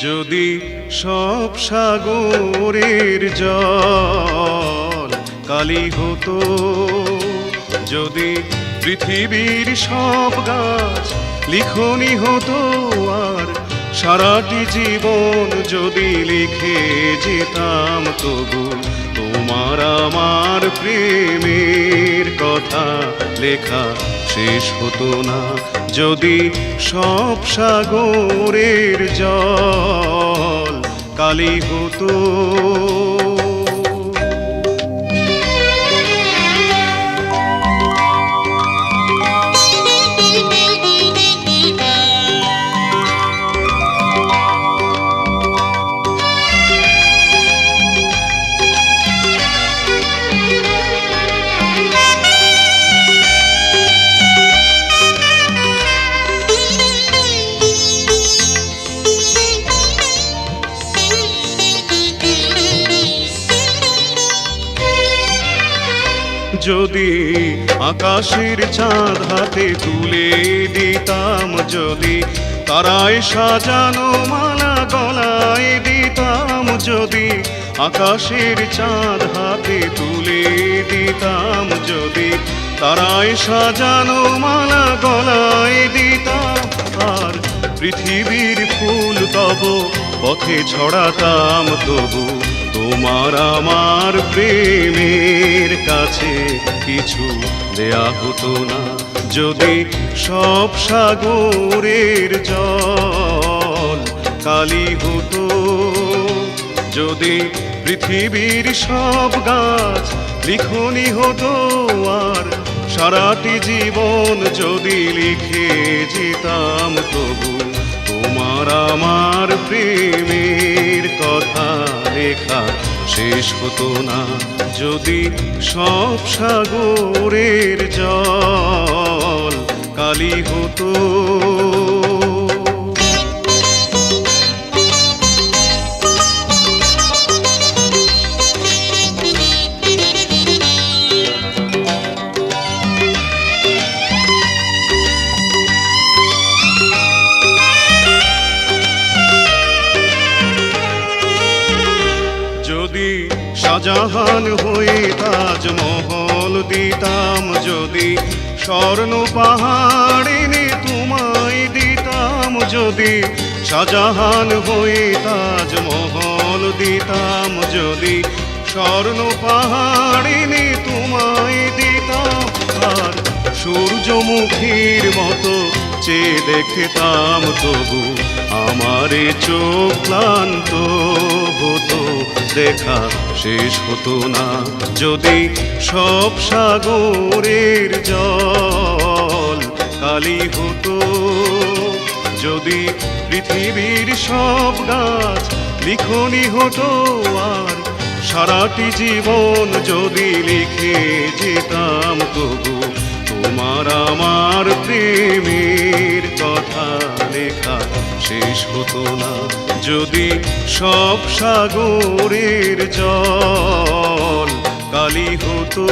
যদি সব সাগরের জল কালি হতো, যদি পৃথিবীর সব গাছ লিখনি হতো, আর সারাটি জীবন যদি লিখে যেতাম, তবু তোমার আমার প্রেমের কথা লেখা শেষ হতো না। যদি সব সাগরের জল কালি হতো। যদি আকাশের চাঁদ হাতে তুলে দিতাম, যদি তারায় সাজানো মালা গলায় দিতাম, যদি আকাশের চাঁদ হাতে তুলে দিতাম, যদি তারায় সাজানো মালা গলায় দিতাম, আর পৃথিবীর ফুল তব পথে ছড়াতাম, তবু তোমার আমার প্রেমের কাছে কিছু দেয়া হতো না। যদি সব সাগরের জল কালি হতো, যদি পৃথিবীর সব গাছ লিখনি হতো, আর সারাটি জীবন যদি লিখে যেতাম, তবু তোমার আমার প্রেমের কথা লেখা শেষ হতো না। যদি সব সাগরের জল কালি হতো। যদি শাহজাহান হয়ে তাজমহল দিতাম, যদি স্বর্ণ পাহাড় এনে তোমায় দিতাম, যদি শাহজাহান হয়ে তাজমহল দিতাম, যদি স্বর্ণ পাহাড় এনে তোমায় দিতাম, আর সূর্যমুখীর মতো চেয়ে দেখতাম, তবু আমারে চোখ ক্লান্ত হতো, দেখা শেষ হতো না। যদি সব সাগরের জল কালি হতো, যদি পৃথিবীর সব গাছ লিখনি হতো, আর সারাটি জীবন যদি লিখে যেতাম, তবু তোমার আমার প্রেমের কথা লেখা শেষ হতো না। যদি সব সাগরের জল কালি হতো।